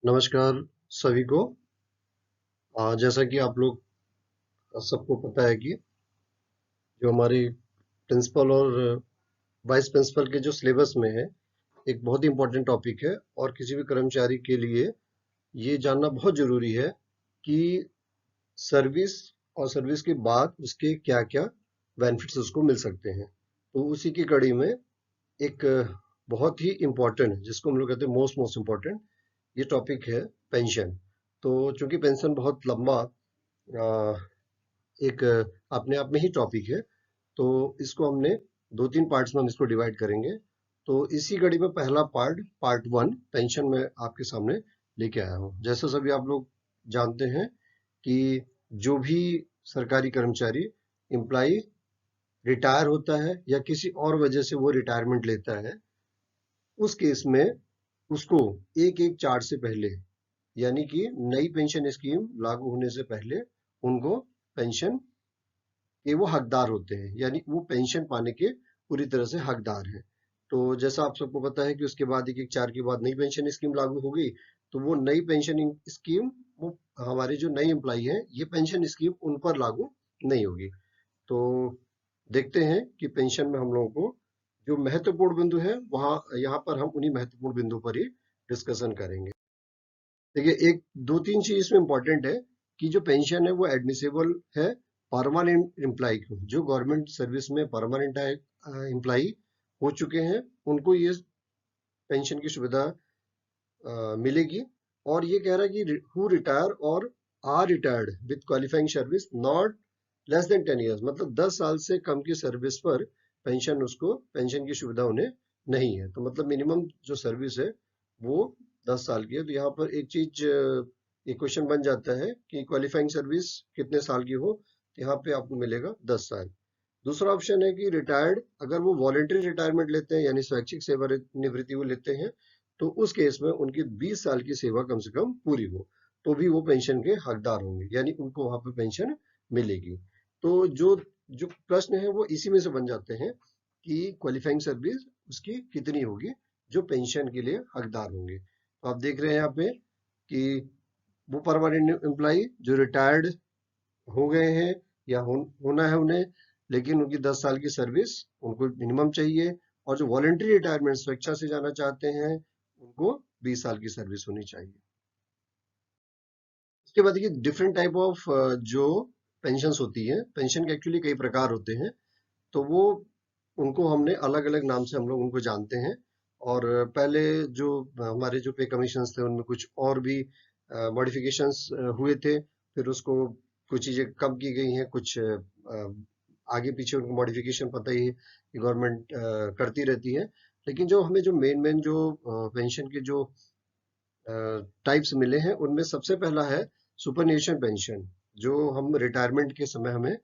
नमस्कार सभी को। जैसा कि आप लोग सबको पता है कि जो हमारी प्रिंसिपल और वाइस प्रिंसिपल के जो सिलेबस में है, एक बहुत ही इम्पोर्टेंट टॉपिक है और किसी भी कर्मचारी के लिए ये जानना बहुत ज़रूरी है कि सर्विस और सर्विस के बाद उसके क्या-क्या बेनिफिट्स उसको मिल सकते हैं। तो उसी की कड़ी में एक बहुत ही इम्पोर्टेंट, जिसको हम लोग कहते हैं मोस्ट मोस्ट इम्पोर्टेंट, ये टॉपिक है पेंशन। तो चूंकि पेंशन बहुत लंबा एक अपने आप में ही टॉपिक है, तो इसको हमने दो तीन पार्ट्स में हम इसको डिवाइड करेंगे। तो इसी कड़ी में पहला पार्ट वन पेंशन में आपके सामने लेके आया हूँ। जैसा सभी आप लोग जानते हैं कि जो भी सरकारी कर्मचारी एम्प्लॉय रिटायर होता है या किसी और वजह से वो रिटायरमेंट लेता है, उस केस में उसको एक एक चार्ट से पहले, यानी कि नई पेंशन स्कीम लागू होने से पहले उनको पेंशन कि वो हकदार होते हैं, यानी वो पेंशन पाने के पूरी तरह से हकदार हैं। तो जैसा आप सबको पता है कि उसके बाद एक एक चार के बाद नई पेंशन स्कीम लागू हो गई, तो वो नई पेंशन स्कीम, वो हमारे जो नए एम्प्लॉई हैं, ये पेंशन स्कीम उन पर लागू नहीं होगी। तो देखते हैं कि पेंशन में हम लोगों को जो महत्वपूर्ण बिंदु है, वहाँ यहाँ पर हम उन्हीं महत्वपूर्ण बिंदु पर ही डिस्कशन करेंगे। देखिए, एक दो तीन चीज इसमें इंपॉर्टेंट है कि जो पेंशन है वो एडमिसेबल है परमानेंट एम्प्लॉय को। जो गवर्नमेंट सर्विस में परमानेंट एम्प्लॉय हो चुके हैं, उनको ये पेंशन की सुविधा मिलेगी। और ये कह रहा है कि हु रिटायर और are retired with qualifying service not less than 10 years, मतलब 10 साल से कम की सर्विस पर पेंशन, उसको पेंशन की सुविधा उन्हें नहीं है। तो मतलब मिनिमम जो सर्विस है वो 10 साल की है। तो यहाँ पर एक चीज, एक क्वेश्चन बन जाता है कि क्वालिफाइंग सर्विस कितने साल की हो, तो यहाँ पे आपको मिलेगा 10 साल। दूसरा ऑप्शन है कि रिटायर्ड, अगर वो वॉलेंटरी रिटायरमेंट लेते हैं यानी स्वैच्छिक सेवानिवृत्ति वो लेते हैं, तो उस केस में उनकी 20 साल की सेवा कम से कम पूरी हो, तो भी वो पेंशन के हकदार होंगे, यानी उनको वहां पे पेंशन मिलेगी। तो जो जो प्रश्न है वो इसी में से बन जाते हैं कि क्वालिफाइंग सर्विस उसकी कितनी होगी जो पेंशन के लिए हकदार होंगे। तो आप देख रहे हैं यहाँ पे कि वो परमानेंट एम्प्लॉय जो रिटायर्ड हो गए हैं या होना है उन्हें, लेकिन उनकी 10 साल की सर्विस उनको मिनिमम चाहिए। और जो वॉलेंटरी रिटायरमेंट स्वेच्छा से जाना चाहते हैं, उनको 20 साल की सर्विस होनी चाहिए। उसके बाद देखिए, डिफरेंट टाइप ऑफ जो पेंशन होती है, पेंशन के एक्चुअली कई प्रकार होते हैं। तो वो उनको हमने अलग अलग नाम से हम लोग उनको जानते हैं। और पहले जो हमारे जो पे कमीशंस थे, उनमें कुछ और भी मॉडिफिकेशंस हुए थे। फिर उसको कुछ चीजें कम की गई हैं, कुछ आगे पीछे उनको मॉडिफिकेशन पता ही है कि गवर्नमेंट करती रहती है। लेकिन जो हमें जो मेन मेन जो पेंशन के जो टाइप्स मिले हैं, उनमें सबसे पहला है सुपरन्यूशन पेंशन। जो हम रिटायरमेंट के समय हमें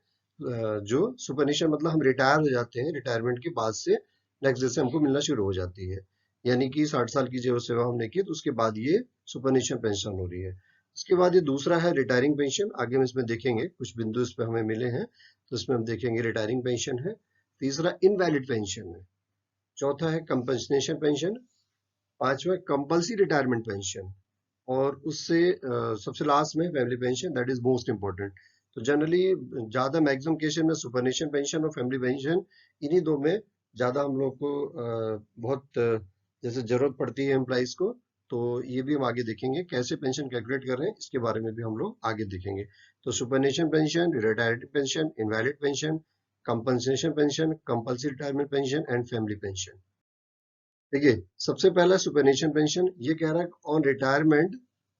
जो सुपरन्यूशन, मतलब हम रिटायर हो जाते हैं, रिटायरमेंट के बाद से नेक्स्ट डे से हमको मिलना शुरू हो जाती है। यानी कि 60 साल की जो सेवा हमने की, तो उसके बाद ये सुपरन्यूशन पेंशन हो रही है। उसके बाद ये दूसरा है रिटायरिंग पेंशन। आगे हम इसमें देखेंगे, कुछ बिंदु इस पे हमें मिले हैं, तो इसमें हम देखेंगे रिटायरिंग पेंशन है। तीसरा इनवैलिड पेंशन है। चौथा है कंपनसेशन पेंशन। पांचवा कंपल्सरी रिटायरमेंट पेंशन। और उससे सबसे लास्ट में family pension, that is most important. तो जनरली ज्यादा मैक्सिमम केस में सुपरनेशन पेंशन और फैमिली पेंशन, इन्हीं दो में ज्यादा हम लोग को बहुत जैसे जरूरत पड़ती है एम्प्लॉइज को। तो ये भी हम आगे देखेंगे कैसे पेंशन कैलकुलेट कर रहे हैं, इसके बारे में भी हम लोग आगे देखेंगे। तो सुपरनेशन pension, retired pension, invalid pension, compensation pension, compulsory retirement pension and family pension. देखिए, सबसे पहला सुपरनेशन पेंशन। ये कह रहा है ऑन रिटायरमेंट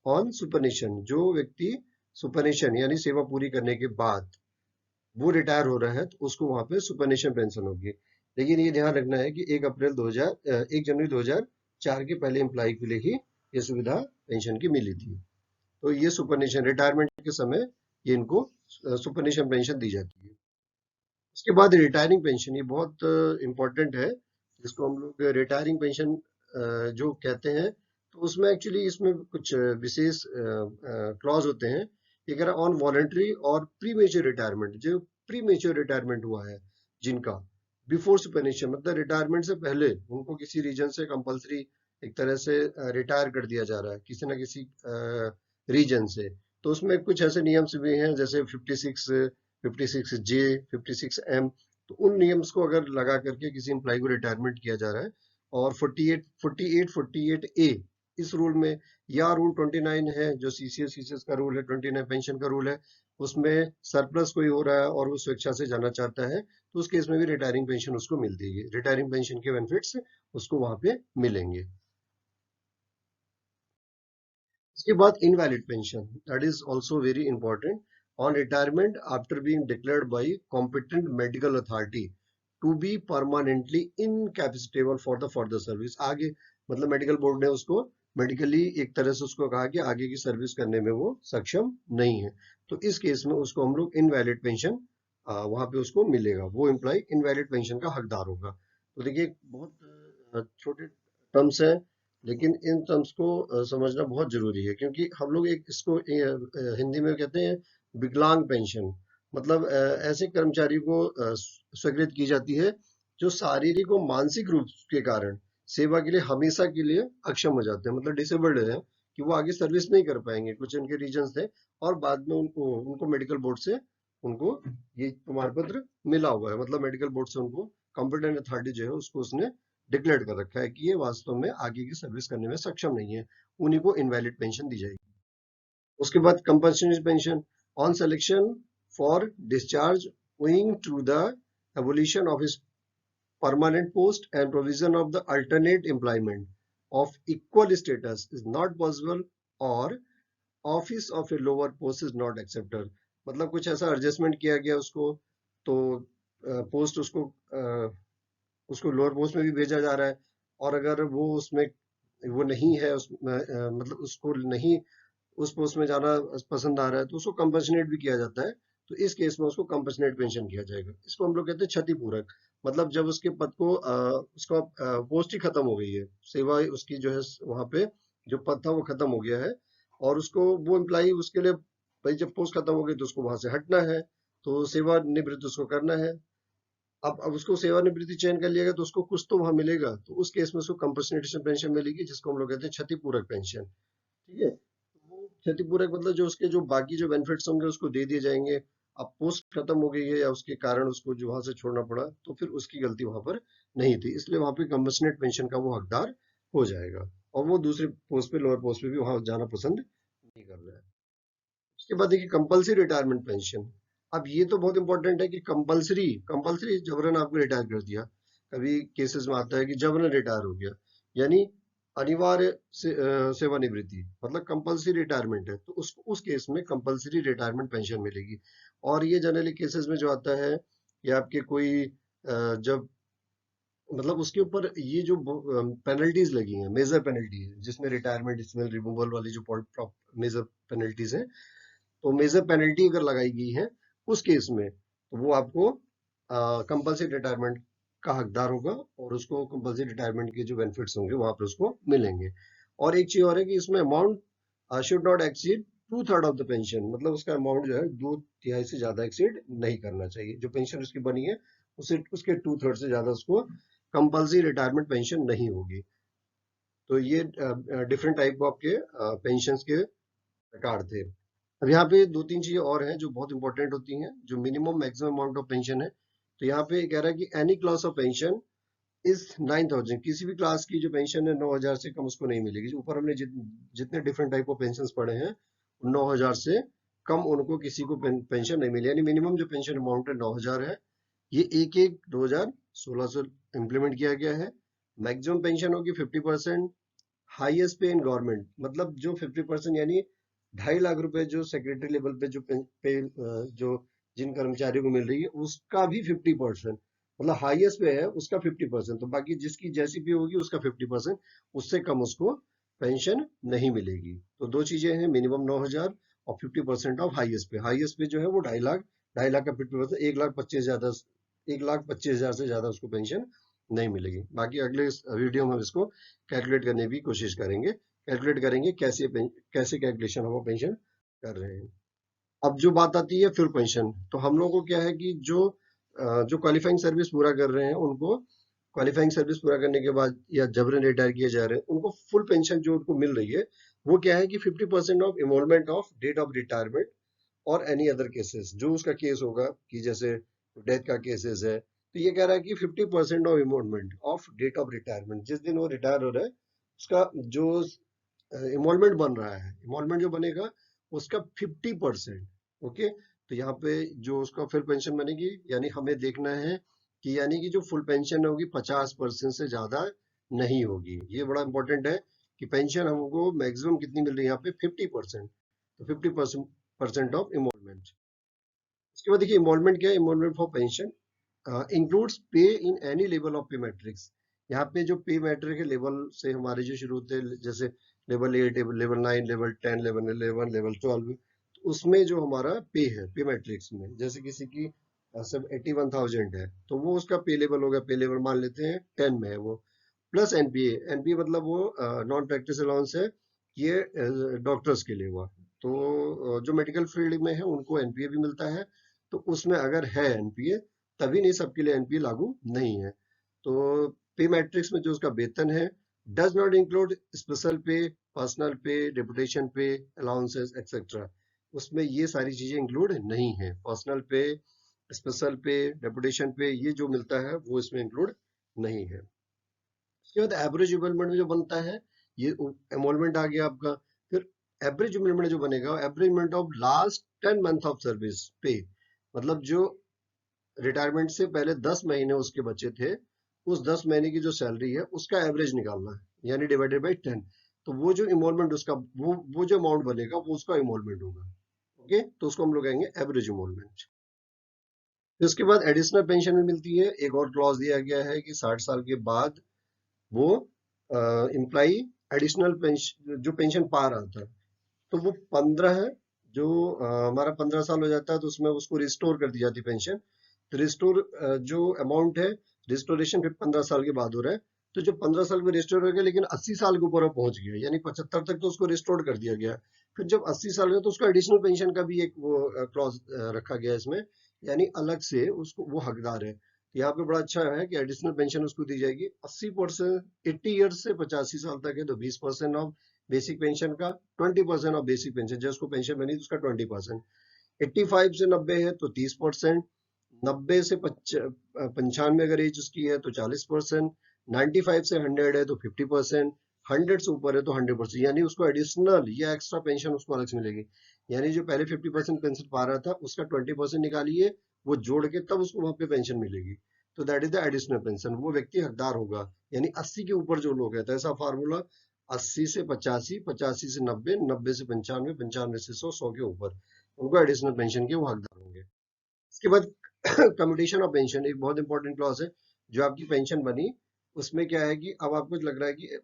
ऑन सुपरनेशन, जो व्यक्ति सुपरनेशन यानी सेवा पूरी करने के बाद वो रिटायर हो रहा है, तो उसको वहां पे सुपरनेशन पेंशन होगी। लेकिन ये ध्यान रखना है कि 1 जनवरी 2004 के पहले एम्प्लॉय के लिए ही ये सुविधा पेंशन की मिली थी। तो ये सुपरनेशन रिटायरमेंट के समय ये इनको सुपरनेशन पेंशन दी जाती है। उसके बाद रिटायरिंग पेंशन, ये बहुत इंपॉर्टेंट है, जिसको हम लोग रिटायरिंग पेंशन जो कहते हैं। तो उसमें एक्चुअली इसमें कुछ विशेष क्लॉज होते हैं। ये कह रहा है ऑन वॉलेंट्री और प्री मेच्योर रिटायरमेंट, जो प्री मेच्योर रिटायरमेंट हुआ है जिनका, बिफोर सुपरनेशन, मतलब रिटायरमेंट से पहले उनको किसी रीजन से कंपलसरी एक तरह से रिटायर कर दिया जा रहा है किसी ना किसी रीजन से, तो उसमें कुछ ऐसे नियम्स भी हैं जैसे 56, 56J, 56M। तो उन नियम्स को अगर लगा करके किसी एम्प्लॉय को रिटायरमेंट किया जा रहा है, और 48A इस रूल में, या रूल 29 है जो सीसीएस का रूल है, 29 पेंशन का रूल है, उसमें सरप्लस कोई हो रहा है और वो स्वेच्छा से जाना चाहता है, तो उस केस में भी रिटायरिंग पेंशन उसको मिलती है। रिटायरिंग पेंशन के बेनिफिट्स उसको वहां पे मिलेंगे। इसके बाद invalid pension, that is also very important. On retirement after being declared by competent medical authority to be permanently incapacitable for the further service, आगे मतलब मेडिकल बोर्ड ने उसको मेडिकली एक तरह से उसको कहा कि आगे की सर्विस करने में वो सक्षम नहीं है, तो इस केस में उसको हम लोग इनवैलिड पेंशन वहां पे उसको मिलेगा, वो एम्प्लॉय इनवैलिड पेंशन का हकदार होगा। तो देखिए बहुत छोटे टर्म्स हैं, लेकिन इन टर्म्स को समझना बहुत जरूरी है, क्योंकि हम लोग एक इसको हिंदी में कहते हैं विकलांग पेंशन। मतलब ऐसे कर्मचारी को स्वीकृत की जाती है जो शारीरिक और मानसिक रूप के कारण सेवा के लिए हमेशा के लिए अक्षम हो जाते हैं, मतलब डिसेबल्ड है, कि वो आगे सर्विस नहीं कर पाएंगे, कुछ उनके रीजंस थे, और बाद में उनको उनको मेडिकल बोर्ड से उनको ये प्रमाण पत्र मिला हुआ है, मतलब मेडिकल बोर्ड से उनको कॉम्पिटेंट अथॉरिटी जो है उसको उसने डिक्लेयर कर रखा है कि ये वास्तव में आगे की सर्विस करने में सक्षम नहीं है, उन्हीं को इनवैलिड पेंशन दी जाएगी। उसके बाद compulsory pension on selection for discharge owing to the abolition of his permanent post and provision of the alternate employment of equal status is not possible, or office of a lower post is not accepted। मतलब कुछ ऐसा adjustment किया गया उसको, तो post उसको lower post में भी भेजा जा रहा है, और अगर वो उसमें वो नहीं है उसमें मतलब उसको नहीं उस पोस्ट में जाना पसंद आ रहा है, तो उसको कंपनसेट भी किया जाता है। तो इस केस में उसको कंपनसेट पेंशन किया जाएगा। इसको हम लोग कहते हैं क्षतिपूरक। मतलब जब उसके पद को उसका पोस्ट ही खत्म हो गई है, सेवा उसकी जो है वहां पे जो पद था वो खत्म हो गया है, और उसको वो एम्प्लाई उसके लिए, भाई जब पोस्ट खत्म हो गई तो उसको वहां से हटना है, तो सेवानिवृत्त उसको करना है। अब उसको सेवानिवृत्ति चयन कर लिएगा तो उसको कुछ तो वहां मिलेगा, तो उस केस में उसको कंपनसेशन पेंशन मिलेगी, जिसको हम लोग कहते हैं क्षतिपूरक पेंशन। ठीक है, वो क्षतिपूरक मतलब जो उसके जो बाकी जो बेनिफिट्स होंगे उसको दे दिए जाएंगे। अब पोस्ट खत्म हो गई है या उसके कारण उसको जो वहां से छोड़ना पड़ा, तो फिर उसकी गलती वहां पर नहीं थी, इसलिए वहां पे कंपनसेट पेंशन का वो हकदार हो जाएगा, और वो दूसरे पोस्ट पे लोअर पोस्ट पे भी वहां जाना पसंद नहीं कर रहा है। उसके बाद देखिए कंपल्सरी रिटायरमेंट पेंशन। अब ये तो बहुत इंपॉर्टेंट है कि कंपल्सरी कंपल्सरी जबरन आपको रिटायर कर दिया। कभी केसेस में आता है कि जबरन रिटायर हो गया, यानी अनिवार्य सेवानिवृत्ति, मतलब कंपल्सरी रिटायरमेंट है, तो उस केस में कंपल्सरी रिटायरमेंट पेंशन मिलेगी। और ये जनरली केसेस में जो आता है, या आपके कोई जब मतलब उसके ऊपर ये जो पेनल्टीज लगी हैं, मेजर पेनल्टी है जिसमें रिटायरमेंट डिसमिसल रिमूवल वाली जो मेजर पेनल्टीज हैं, तो मेजर पेनल्टी अगर लगाई गई है उस केस में, तो वो आपको कंपल्सरी रिटायरमेंट का हकदार होगा, और उसको कंपल्सरी रिटायरमेंट के जो बेनिफिट्स होंगे वहां पे उसको मिलेंगे। और एक चीज और है कि इसमें amount should not exceed 2/3 of the pension, मतलब उसका अमाउंट जो है 2/3 से ज्यादा एक्सीड नहीं करना चाहिए, जो पेंशन उसकी बनी है उसे उसके 2/3 से ज्यादा उसको कंपल्सरी रिटायरमेंट पेंशन नहीं होगी। तो ये डिफरेंट टाइप ऑफ के पेंशन के प्रकार थे। अब यहाँ पे दो तीन चीजें और हैं जो बहुत इंपॉर्टेंट होती हैं, जो minimum maximum amount of pension है। तो यहाँ पे कह रहा है कि any class of pension is 9,000, किसी भी क्लास की जो पेंशन है 9,000 से कम उसको नहीं मिलेगी। जो ऊपर हमने जितने डिफरेंट टाइप ऑफ पेंशन पढ़े हैं, 9,000 से कम उनको किसी को पेंशन नहीं मिली, यानी मिनिमम जो पेंशन अमाउंट है 9,000 है। ये 1/1/2016 से इम्प्लीमेंट किया गया है। मैक्सिमम पेंशन होगी 50%, हाईएस्ट पे इन गवर्नमेंट, मतलब जो 50% यानी 2.5 लाख रुपए जो सेक्रेटरी लेवल पे जो जिन कर्मचारियों को मिल रही है उसका भी 50%, मतलब हाईएस्ट पे है उसका 50%, तो बाकी जिसकी जैसी भी होगी उसका 50%, उससे कम उसको पेंशन नहीं मिलेगी। तो दो चीजें हैं, मिनिमम 9,000 और 50% ऑफ हाईएस्ट पे जो है वो 2.5 लाख, 2.5 लाख का 50%, 1,25,000 से ज्यादा उसको पेंशन नहीं मिलेगी। बाकी अगले वीडियो में हम इसको कैलकुलेट करने की कोशिश करेंगे, कैलकुलेट करेंगे कैसे कैलकुलेशन हम पेंशन कर रहे हैं। अब जो बात आती है फिर पेंशन, तो हम लोगों को क्या है कि जो क्वालिफाइंग सर्विस पूरा कर रहे हैं उनको क्वालिफाइंग सर्विस पूरा करने के बाद या जबरन रिटायर किए जा रहे हैं, उनको फुल पेंशन जो उनको मिल रही है वो क्या है कि 50% of involvement of date of retirement और एनी अदर केसेस, जो उसका केस होगा कि जैसे डेथ का केसेस है, तो ये कह रहा है कि 50% of involvement of date of retirement, जिस दिन वो रिटायर हो रहा है उसका जो इन्वॉल्वमेंट बन रहा है, इन्वॉल्वमेंट जो बनेगा उसका 50%। ओके, तो यहाँ पे जो उसका फुल पेंशन बनेगी, यानी हमें देखना है कि यानी कि जो फुल पेंशन होगी 50% से ज्यादा नहीं होगी। ये बड़ा इंपॉर्टेंट है कि पेंशन हमको मैक्सिमम कितनी मिल रही है यहाँ पे 50%, तो 50% ऑफ इन्वॉल्वमेंट। उसके बाद देखिए इन्वॉल्वमेंट क्या है, इन्वॉल्वमेंट फॉर पेंशन इंक्लूड्स पे इन एनी लेवल ऑफ पे मैट्रिक्स। यहाँ पे जो पे मैट्रिक है लेवल से हमारे जो शुरू होते हैं, जैसे level 8, level 9, level 10, level 11, level 12, तो उसमें जो हमारा पे है पे मैट्रिक्स में, जैसे किसी की सब 81,000 है तो वो उसका पे लेवल होगा, पे लेवल मान लेते हैं 10 में है वो, प्लस एनपीए। एनपीए मतलब वो नॉन प्रैक्टिस अलाउंस है, ये डॉक्टर्स के लिए हुआ। तो जो मेडिकल फील्ड में है उनको एनपीए भी मिलता है, तो उसमें अगर है एनपीए तभी, नहीं सबके लिए एनपीए लागू नहीं है। तो पे मैट्रिक्स में जो उसका वेतन है डज नॉट इंक्लूड स्पेशल पे, पर्सनल पे, डेपुटेशन पे, अलाउंसेस एक्सेट्रा। उसमें ये सारी चीजें इंक्लूड नहीं है, पर्सनल पे, स्पेशल पे, डेपुटेशन पे, ये जो मिलता है वो इसमें इंक्लूड नहीं है। उसके बाद एवरेज इन्वॉल्वमेंट जो बनता है, ये इन्वॉल्वमेंट आ गया आपका। फिर एवरेज इन्वॉल्वमेंट जो बनेगा, average involvement of last 10 month of service पे, मतलब जो रिटायरमेंट से पहले 10 महीने उसके बचे थे, उस 10 महीने की जो सैलरी है उसका एवरेज निकालना है, यानी डिवाइडेड बाई 10। तो वो जो इन्वॉल्वमेंट उसका, वो जो अमाउंट बनेगा वो उसका इन्वॉल्वमेंट होगा। ओके, तो उसको हम लोग कहेंगे एवरेज इन्वॉल्वमेंट। फिर उसके बाद एडिशनल पेंशन भी मिलती है। एक और क्लॉज दिया गया है कि 60 साल के बाद वो एम्प्लॉई एडिशनल पेंशन, जो पेंशन पा रहा था, तो वो 15 है, जो हमारा 15 साल हो जाता है तो उसमें उसको रिस्टोर कर दी जाती है पेंशन। तो रिस्टोर जो अमाउंट है, रिस्टोरेशन फिर 15 साल के बाद हो रहा है। तो जो 15 साल में रिस्टोर हो गया लेकिन 80 साल के ऊपर वो पहुंच गया, यानी 75 तक तो उसको रिस्टोर कर दिया गया। फिर जब 80 साल में, तो उसको एडिशनल पेंशन का भी एक वो क्लॉज रखा गया है इसमें, यानी अलग से उसको वो हकदार है। तो यहाँ पे बड़ा अच्छा है कि एडिशनल पेंशन उसको दी जाएगी 80%, 80 ईयर्स से 85 साल तक है तो 20% ऑफ बेसिक पेंशन का, 20% ऑफ बेसिक पेंशन, जिसको पेंशन बनी तो उसका 20%, 85 से 90 है तो 30%, 90 से 95 अगर एज उसकी है तो 40%, 95 से 100 है तो 50%, 100 से ऊपर है तो 100%, यानी उसको एडिशनल या एक्स्ट्रा पेंशन उसको अलग से मिलेगी। यानी जो पहले 50% पेंशन पा रहा था उसका 20% निकालिए, वो जोड़ के तब उसको वहां पे पेंशन मिलेगी। तो that is the additional pension, वो व्यक्ति हकदार होगा। यानी 80 के ऊपर जो लोग हैं, तो ऐसा फार्मूला 80 से 85, 85 से 90, 90 से 95, 95 से 100, 100 के ऊपर उनको एडिशनल पेंशन के वो हकदार होंगे। इसके बाद कम्युटेशन ऑफ पेंशन एक बहुत इंपॉर्टेंट क्लॉज है। जो आपकी पेंशन बनी उसमें क्या है कि अब आपको लग रहा है कि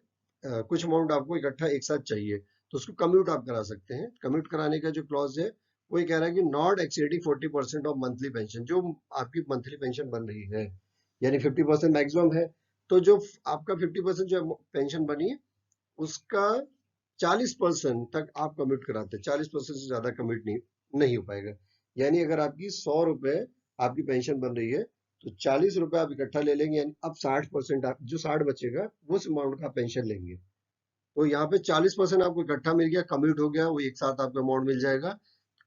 कुछ अमाउंट आपको इकट्ठा एक साथ चाहिए, तो उसको कम्यूट आप करा सकते हैं। कम्यूट कराने का जो क्लॉज है वो ये कह रहा है कि not exceeding 40% of monthly pension, जो आपकी मंथली पेंशन बन रही है, यानी 50% मैक्सिमम है। तो जो आपका 50% जो पेंशन बनी उसका 40% तक आप कमिट कराते हैं, 40% से ज्यादा कमिट नहीं हो पाएगा। यानी अगर आपकी 100 रुपए आपकी पेंशन बन रही है तो 40 रुपए आप इकट्ठा ले लेंगे, यानी अब 60%, आप जो 60 बचेगा उस अमाउंट का पेंशन लेंगे। तो यहाँ पे 40% आपको इकट्ठा मिल गया, कम्यूट हो गया, वो एक साथ आपको अमाउंट मिल जाएगा।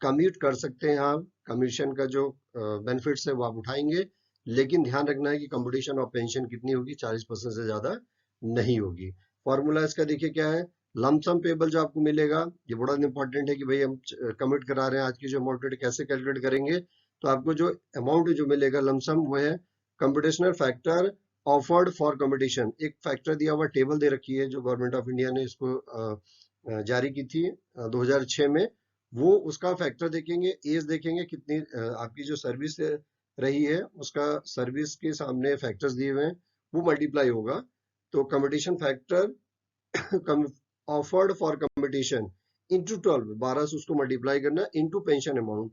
कम्यूट कर सकते हैं आप, कमीशन का जो बेनिफिट्स है वो आप उठाएंगे, लेकिन ध्यान रखना है कि कंपटीशन ऑफ पेंशन कितनी होगी, 40% से ज्यादा नहीं होगी। फॉर्मूला इसका देखिए क्या है, लमसम पेबल जो आपको मिलेगा, ये बड़ा इंपॉर्टेंट है कि भाई हम कमिट करा रहे हैं, आज की जो अमाउंट कैसे कैलकुलेट करेंगे। तो आपको जो अमाउंट जो मिलेगा लमसम वो है computational factor offered for competition. एक फैक्टर दिया हुआ टेबल दे रखी है जो गवर्नमेंट ऑफ इंडिया ने इसको जारी की थी 2006 में। वो उसका फैक्टर देखेंगे, एज देखेंगे कितनी आपकी जो सर्विस रही है उसका सर्विस के सामने फैक्टर्स दिए हुए हैं, वो मल्टीप्लाई होगा। तो competition factor offered for competition into 12, 12 से उसको मल्टीप्लाई करना into pension amount,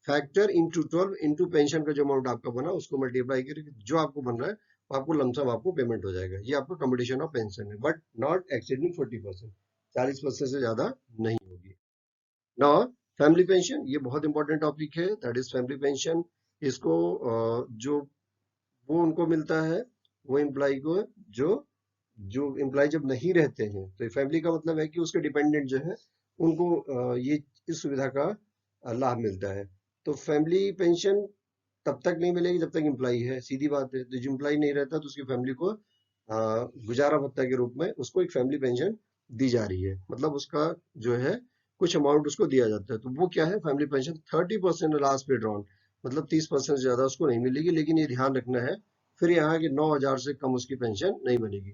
factor into 12 into pension का जो अमाउंट आपका बना उसको मल्टीप्लाई करके जो आपको बन रहा है वो आपको लमसम आपको पेमेंट हो जाएगा। ये आपका कंपटीशन ऑफ पेंशन है, बट नॉट एक्सीडिंग 40%, 40% से ज्यादा नहीं होगी। नाउ फैमिली पेंशन, ये बहुत इंपॉर्टेंट टॉपिक है, दैट इज फैमिली पेंशन। इसको जो वो उनको मिलता है वो एम्प्लॉय को जो जो एम्प्लॉय जब नहीं रहते हैं, तो फैमिली का मतलब है कि उसके डिपेंडेंट जो है उनको ये इस सुविधा का लाभ मिलता है। तो फैमिली पेंशन तब तक नहीं मिलेगी जब तक एम्प्लॉय है, सीधी बात है। तो जो एम्प्लॉय नहीं रहता तो उसकी फैमिली को गुजारा भत्ता के रूप में उसको एक फैमिली पेंशन दी जा रही है, मतलब उसका जो है कुछ अमाउंट उसको दिया जाता है। तो वो क्या है, फैमिली पेंशन 30% लास्ट पे ड्रॉन, मतलब 30% से ज्यादा उसको नहीं मिलेगी। लेकिन ये ध्यान रखना है फिर यहाँ के 9,000 से कम उसकी पेंशन नहीं बनेगी।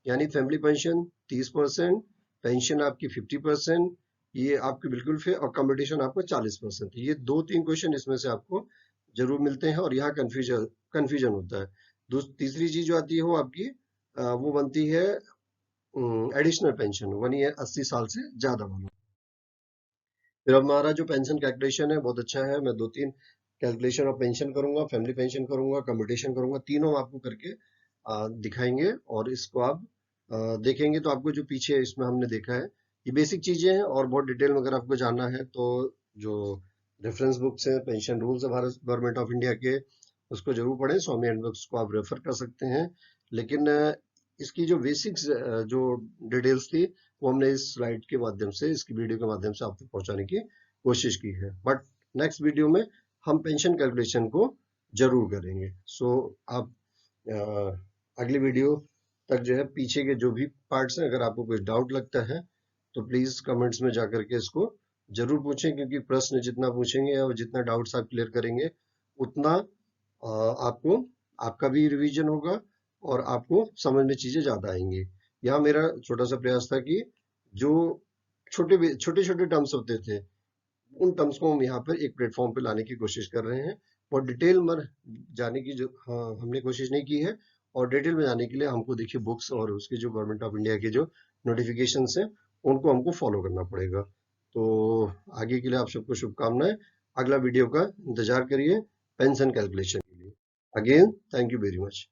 यानी फैमिली पेंशन 30%, पेंशन आपकी 50%, ये आपकी बिल्कुल फेयर, और कम्पिटिशन आपका 40%। ये 2-3 क्वेश्चन इसमें से आपको जरूर मिलते हैं और यहाँ कंफ्यूजन कंफ्यूजन होता है। तीसरी चीज जो आती है वो आपकी वो बनती है एडिशनल पेंशन, वन ईयर 80 साल से ज्यादा वाला। फिर हमारा जो पेंशन कैलकुलेशन है बहुत अच्छा है। मैं 2-3 कैलकुलेशन ऑफ पेंशन करूंगा, फैमिली पेंशन करूंगा, कम्पिटिशन करूंगा, तीनों आपको करके दिखाएंगे। और इसको आप देखेंगे तो आपको जो पीछे इसमें हमने देखा है ये बेसिक चीजें हैं। और बहुत डिटेल में अगर आपको जानना है तो जो रेफरेंस बुक्स है, पेंशन रूल्स है भारत गवर्नमेंट ऑफ इंडिया के, उसको जरूर पढ़ें। स्वामी एंड बुक्स को आप रेफर कर सकते हैं। लेकिन इसकी जो बेसिक्स जो डिटेल्स थी वो हमने इस स्लाइड के माध्यम से, इसकी वीडियो के माध्यम से आप तक पहुंचाने की कोशिश की है। बट नेक्स्ट वीडियो में हम पेंशन कैलकुलेशन को जरूर करेंगे। सो आप अगली वीडियो तक जो है पीछे के जो भी पार्ट्स हैं, अगर आपको कुछ डाउट लगता है तो प्लीज कमेंट्स में जाकर के इसको जरूर पूछें, क्योंकि प्रश्न जितना पूछेंगे और जितना डाउट्स आप क्लियर करेंगे उतना आपको आपका भी रिवीजन होगा और आपको समझ में चीजें ज्यादा आएंगी। यहाँ मेरा छोटा सा प्रयास था कि जो छोटे छोटे छोटे टर्म्स होते थे उन टर्म्स को हम यहाँ पर एक प्लेटफॉर्म पे लाने की कोशिश कर रहे हैं। और डिटेल में जाने की जो हमने कोशिश नहीं की है। और डिटेल में जाने के लिए हमको देखिए बुक्स और उसके जो गवर्नमेंट ऑफ इंडिया के जो नोटिफिकेशन हैं उनको हमको फॉलो करना पड़ेगा। तो आगे के लिए आप सबको शुभकामनाएं। अगला वीडियो का इंतजार करिए पेंशन कैलकुलेशन के लिए। Again thank you very much.